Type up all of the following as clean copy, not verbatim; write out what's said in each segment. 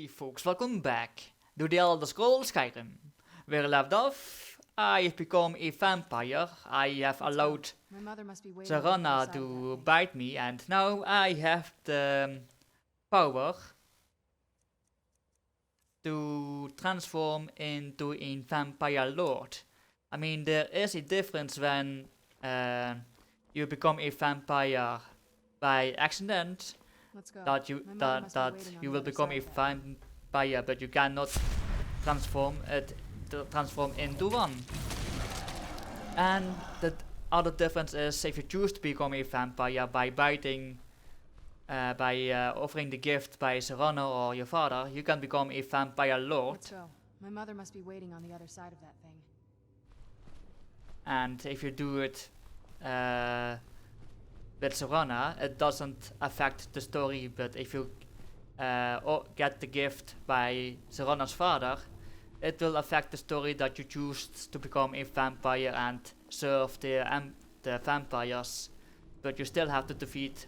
Hey folks, welcome back to the Elder Scrolls Skyrim. Where I left off, I have become a vampire. I have allowed Serana to bite me, and now I have the power to transform into a vampire lord. I mean, there is a difference when you become a vampire by accident. That you will become a vampire, but you cannot transform into one. And the other difference is if you choose to become a vampire by biting, by offering the gift by Serana or your father, you can become a vampire lord. Let's go. My mother must be waiting on the other side of that thing. And if you do it with Serana, it doesn't affect the story, but if you get the gift by Serana's father, it will affect the story that you choose to become a vampire and serve the vampires, but you still have to defeat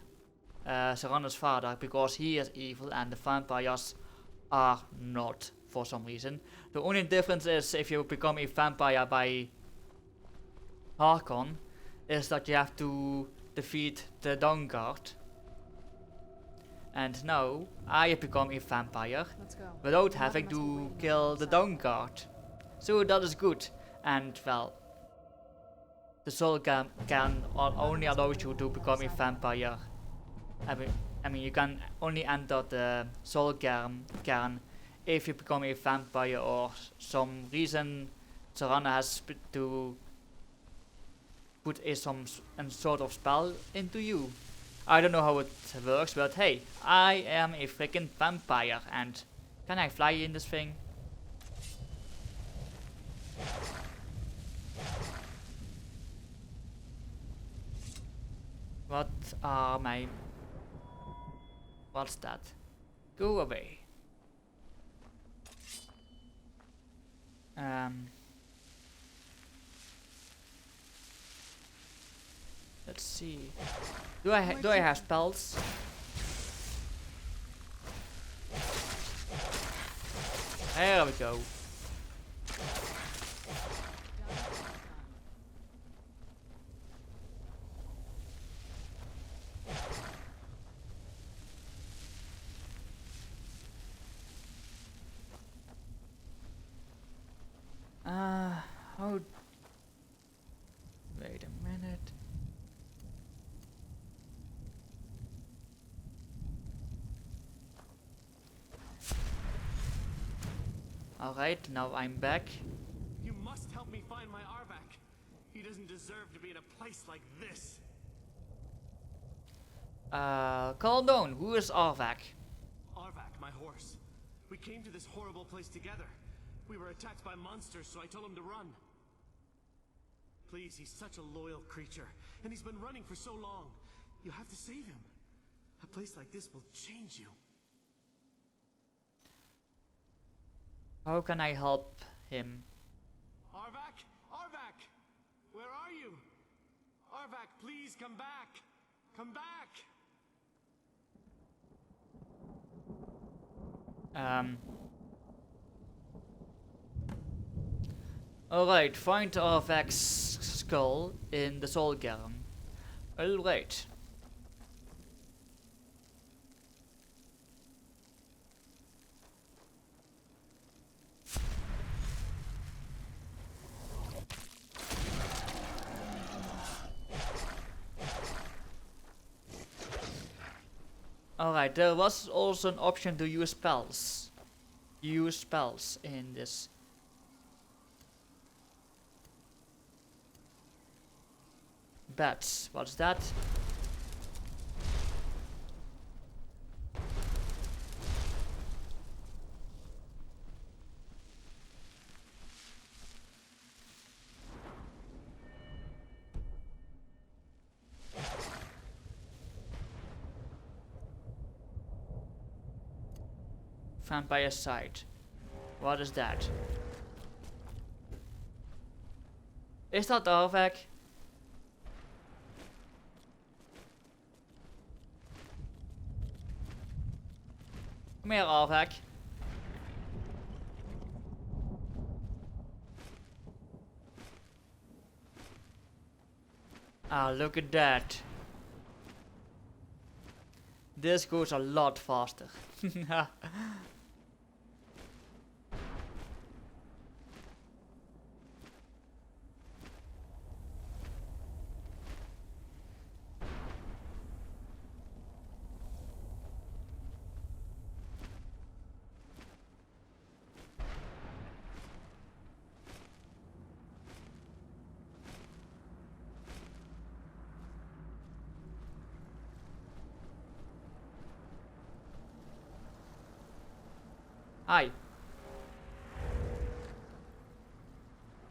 Serana's father because he is evil and the vampires are not for some reason. The only difference is if you become a vampire by Harkon, is that you have to defeat the Dawn Guard. And now I have become a vampire without having to kill the Dawn Guard. So that is good. And well, the soul can only allow you to become a vampire. I mean you can only enter the soul cairn if you become a vampire or some reason Serana has to put some sort of spell into you. I don't know how it works, but hey, I am a freaking vampire, and can I fly in this thing? What are my... What's that? Go away. Let's see. Do I have spells? There we go. Oh. Wait a minute. Alright, now I'm back. You must help me find my Arvak. He doesn't deserve to be in a place like this. Calm down. Who is Arvak? Arvak, my horse. We came to this horrible place together. We were attacked by monsters, so I told him to run. Please, he's such a loyal creature, and he's been running for so long. You have to save him. A place like this will change you. How can I help him? Arvak? Arvak! Where are you? Arvak, please come back! Come back! Alright, find Arvak's skull in the soul cairn. Alright. Alright, there was also an option to use spells. Use spells in this. Bats, what's that? Vampire sight. What is that? Is that Arvak? Come here, Arvak. Ah, look at that. This goes a lot faster. Hi.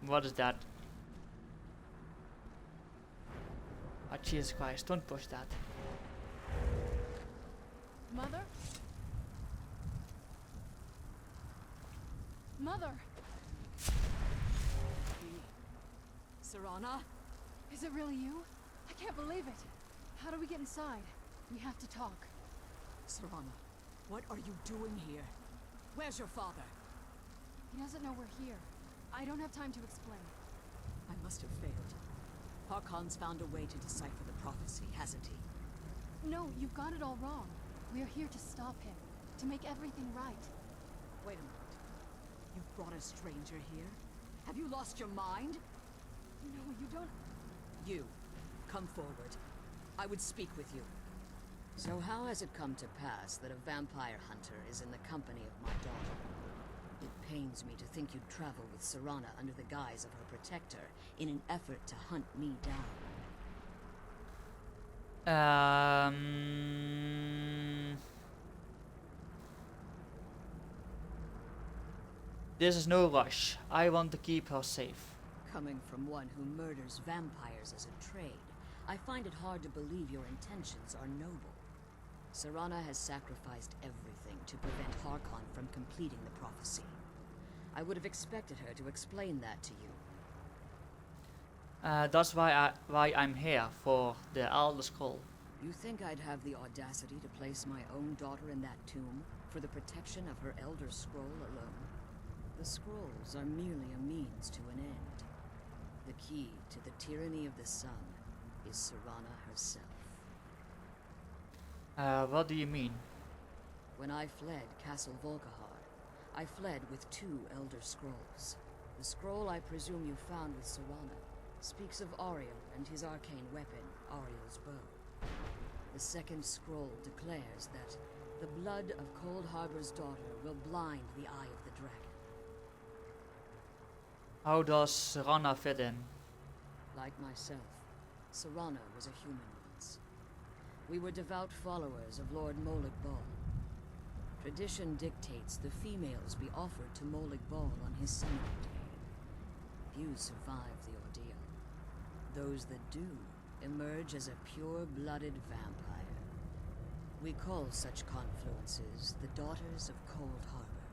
What is that? Oh, Jesus Christ, don't push that. Mother? Mother! Serana? Is it really you? I can't believe it. How do we get inside? We have to talk. Serana, what are you doing here? Where's your father? He doesn't know we're here. I don't have time to explain. I must have failed. Harkon's found a way to decipher the prophecy, hasn't he? No, you've got it all wrong. We are here to stop him. To make everything right. Wait a minute. You've brought a stranger here? Have you lost your mind? No, you don't... You, come forward. I would speak with you. So how has it come to pass that a vampire hunter is in the company of my daughter? It pains me to think you'd travel with Serana under the guise of her protector in an effort to hunt me down. This is no rush. I want to keep her safe. Coming from one who murders vampires as a trade, I find it hard to believe your intentions are noble. Serana has sacrificed everything to prevent Harkon from completing the prophecy. I would have expected her to explain that to you. That's why I'm here, for the Elder Scroll. You think I'd have the audacity to place my own daughter in that tomb for the protection of her Elder Scroll alone? The scrolls are merely a means to an end. The key to the tyranny of the sun is Serana herself. What do you mean? When I fled Castle Volkihar, I fled with 2 Elder Scrolls. The scroll I presume you found with Serana speaks of Auriel and his arcane weapon, Auriel's bow. The second scroll declares that the blood of Cold Harbor's daughter will blind the eye of the dragon. How does Serana fit in? Like myself, Serana was a human once. We were devout followers of Lord Molig Bal. Tradition dictates the females be offered to Molig Bal on his summoning day. Few survive the ordeal. Those that do emerge as a pure-blooded vampire. We call such confluences the Daughters of Cold Harbor.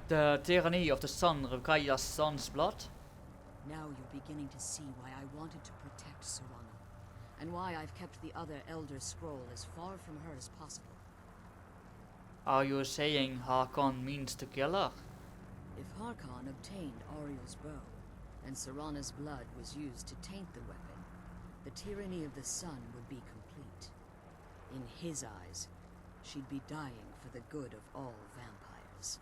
The tyranny of the sun requires sun's blood? Now you're beginning to see why I wanted to protect Serana, and why I've kept the other Elder Scroll as far from her as possible. Are you saying Harkon means to kill her? If Harkon obtained Auriel's bow, and Serana's blood was used to taint the weapon, the tyranny of the sun would be complete. In his eyes, she'd be dying for the good of all vampires.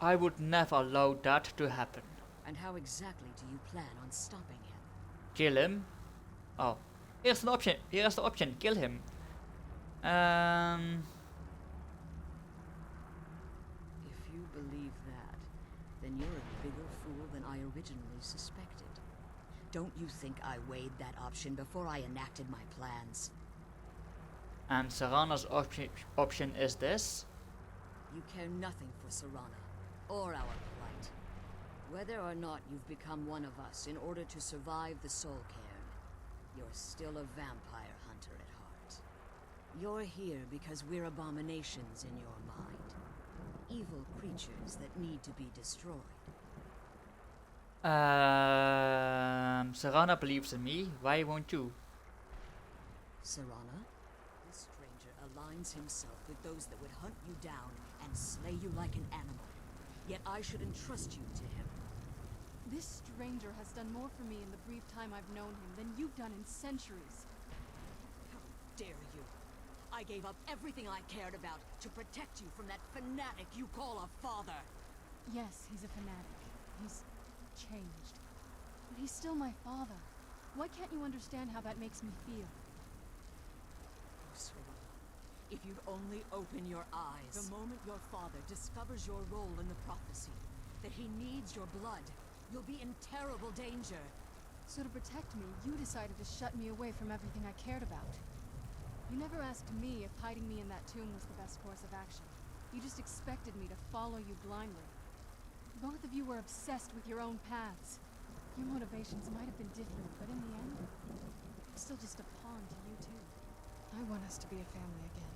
I would never allow that to happen. And how exactly do you plan on stopping him? Kill him? Oh. Here's the option. Kill him. If you believe that, then you're a bigger fool than I originally suspected. Don't you think I weighed that option before I enacted my plans? And Serana's option is this? You care nothing for Serana, or our plight. Whether or not you've become one of us in order to survive the Soul Cairn, you're still a vampire hunter at heart. You're here because we're abominations in your mind. Evil creatures that need to be destroyed. Serana believes in me. Why won't you? Serana? This stranger aligns himself with those that would hunt you down and slay you like an animal. Yet I should entrust you to him. This stranger has done more for me in the brief time I've known him than you've done in centuries. How dare you? I gave up everything I cared about to protect you from that fanatic you call a father. Yes, he's a fanatic. He's changed. But he's still my father. Why can't you understand how that makes me feel? Oh, Serana, if you'd only open your eyes. The moment your father discovers your role in the prophecy, that he needs your blood, you'll be in terrible danger. So to protect me, you decided to shut me away from everything I cared about. You never asked me if hiding me in that tomb was the best course of action. You just expected me to follow you blindly. Both of you were obsessed with your own paths. Your motivations might have been different, but in the end, I'm still just a pawn to you too. I want us to be a family again.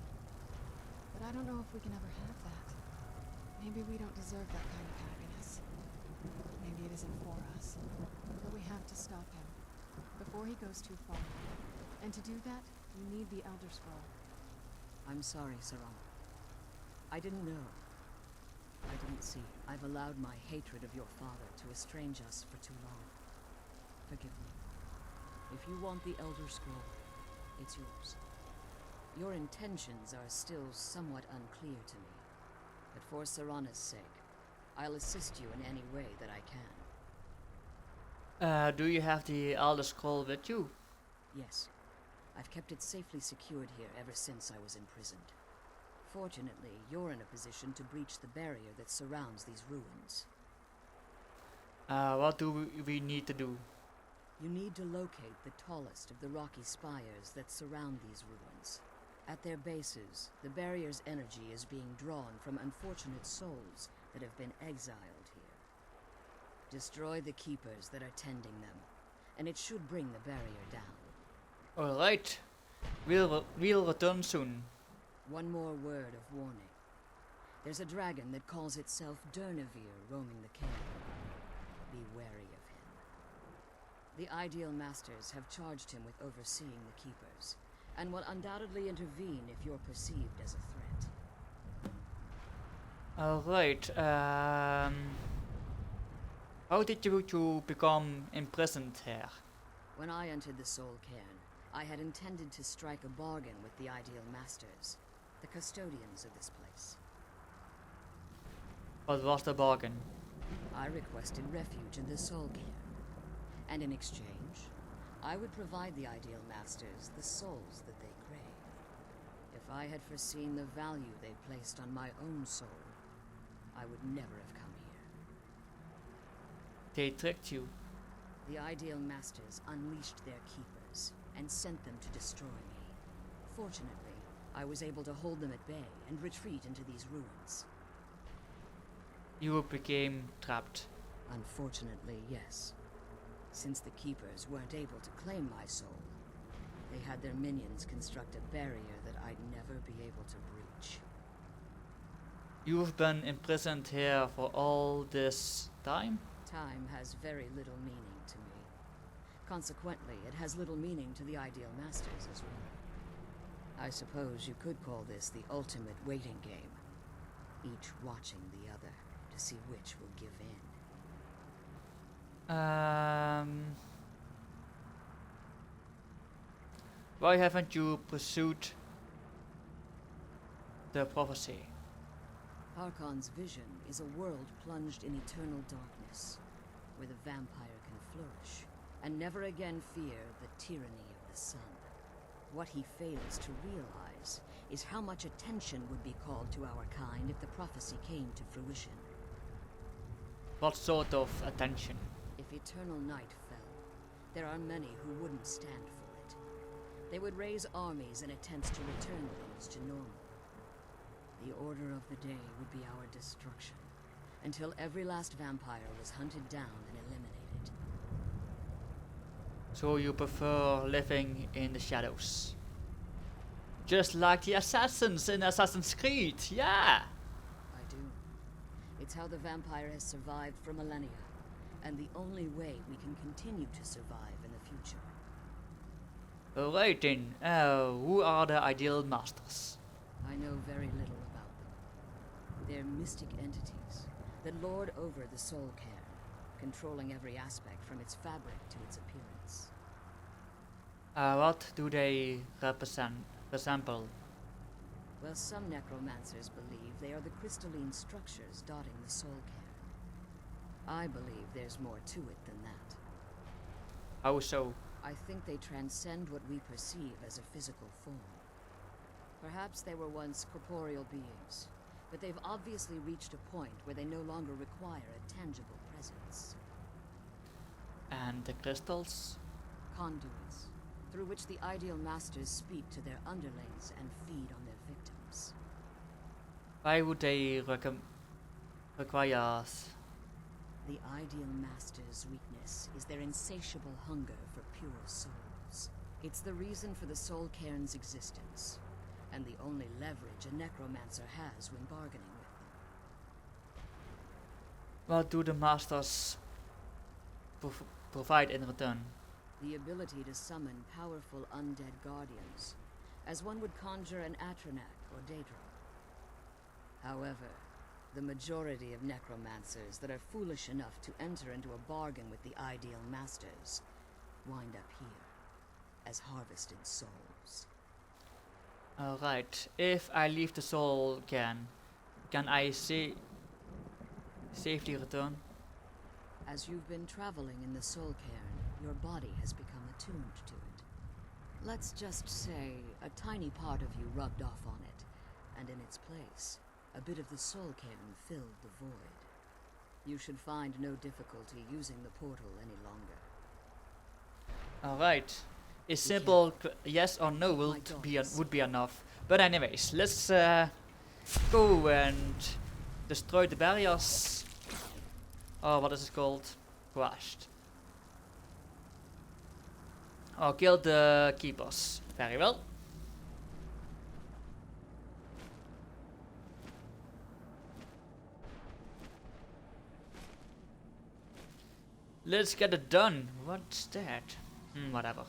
But I don't know if we can ever have that. Maybe we don't deserve that kind of happiness. Maybe it isn't for us. But we have to stop him before he goes too far. And to do that, we need the Elder Scroll. I'm sorry, Serana. I didn't know. I didn't see. I've allowed my hatred of your father to estrange us for too long. Forgive me. If you want the Elder Scroll, it's yours. Your intentions are still somewhat unclear to me, but for Serana's sake, I'll assist you in any way that I can. Do you have the Elder Scroll with you? Yes. I've kept it safely secured here ever since I was imprisoned. Fortunately, you're in a position to breach the barrier that surrounds these ruins. What do we need to do? You need to locate the tallest of the rocky spires that surround these ruins. At their bases, the barrier's energy is being drawn from unfortunate souls that have been exiled here. Destroy the keepers that are tending them, and it should bring the barrier down. Alright, we'll return soon. One more word of warning. There's a dragon that calls itself Durnevere roaming the cairn. Be wary of him. The Ideal Masters have charged him with overseeing the Keepers, and will undoubtedly intervene if you're perceived as a threat. Alright, how did you become imprisoned here? When I entered the Soul Cairn, I had intended to strike a bargain with the Ideal Masters, the custodians of this place. What was the bargain? I requested refuge in the Soul Cairn, and in exchange, I would provide the Ideal Masters the souls that they crave. If I had foreseen the value they placed on my own soul, I would never have come here. They tricked you. The Ideal Masters unleashed their keepers and sent them to destroy me. Fortunately, I was able to hold them at bay and retreat into these ruins. You became trapped. Unfortunately, yes. Since the keepers weren't able to claim my soul, they had their minions construct a barrier that I'd never be able to breach. You've been imprisoned here for all this time? Time has very little meaning to me. Consequently, it has little meaning to the Ideal Masters as well. I suppose you could call this the ultimate waiting game, each watching the other to see which will give in. Why haven't you pursued the prophecy? Harkon's vision is a world plunged in eternal darkness, where the vampire can flourish, and never again fear the tyranny of the sun. What he fails to realize is how much attention would be called to our kind if the prophecy came to fruition. What sort of attention? If eternal night fell, there are many who wouldn't stand for it. They would raise armies in attempts to return things to normal. The order of the day would be our destruction, until every last vampire was hunted down and eliminated. So you prefer living in the shadows? Just like the assassins in Assassin's Creed, yeah! I do. It's how the vampire has survived for millennia, and the only way we can continue to survive in the future. Alright then, who are the Ideal Masters? I know very little about them. They're mystic entities that lord over the Soul Cairn, controlling every aspect from its fabric to its appearance. What do they resemble? Well, some necromancers believe they are the crystalline structures dotting the soul cairn. I believe there's more to it than that. How so? I think they transcend what we perceive as a physical form. Perhaps they were once corporeal beings, but they've obviously reached a point where they no longer require a tangible presence. And the crystals? Conduits, through which the Ideal Masters speak to their underlings and feed on their victims. Why would they require us? The Ideal Masters' weakness is their insatiable hunger for pure souls. It's the reason for the Soul Cairn's existence, and the only leverage a necromancer has when bargaining with them. What do the masters provide in return? The ability to summon powerful undead guardians, as one would conjure an Atronak or Daedra. However, the majority of necromancers that are foolish enough to enter into a bargain with the Ideal Masters wind up here, as harvested souls. Alright, if I leave the soul can I safely return? As you've been traveling in the Soul Cairn, your body has become attuned to it. Let's just say a tiny part of you rubbed off on it, and in its place, a bit of the Soul Cairn filled the void. You should find no difficulty using the portal any longer. Alright. A simple yes or no would be enough. But anyways, let's go and destroy the barriers. Oh, what is it called? Crashed. Oh, kill the keepers. Very well. Let's get it done. What's that? Whatever.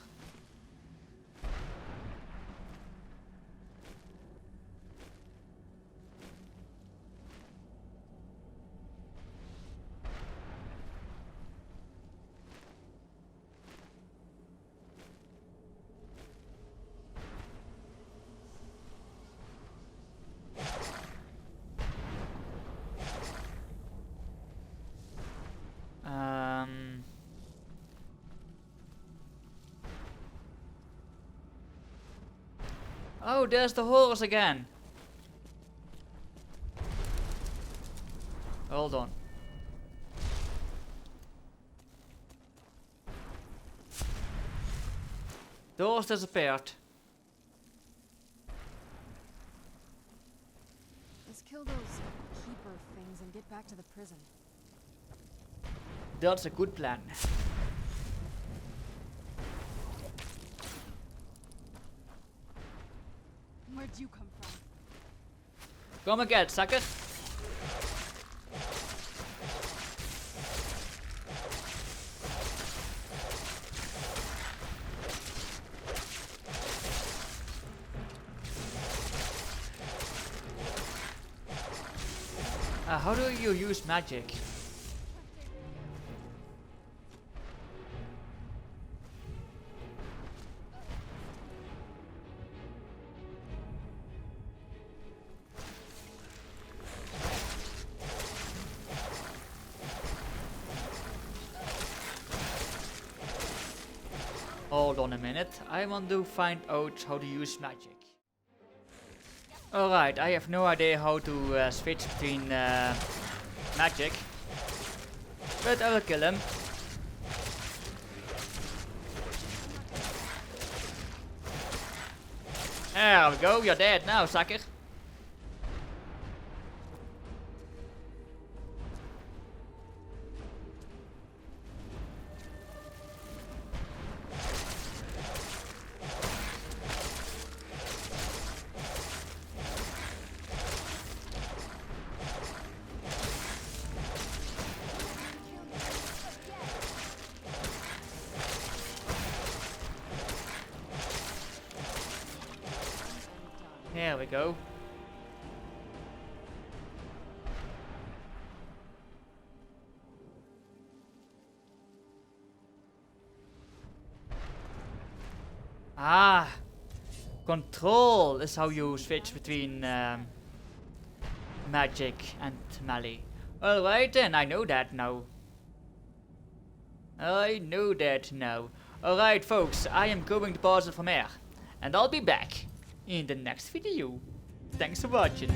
Oh, there's the horse again. Hold on. The horse disappeared. Let's kill those keeper things and get back to the prison. That's a good plan. Where'd you come from? Come again, sucker. How do you use magic? Hold on a minute, I want to find out how to use magic. Alright, I have no idea how to switch between magic. But I will kill him. There we go, you're dead now, sucker. There we go. Ah, control is how you switch between magic and melee. Alright then, I know that now. Alright folks, I am going to pause it from here. And I'll be back in the next video. Thanks for watching.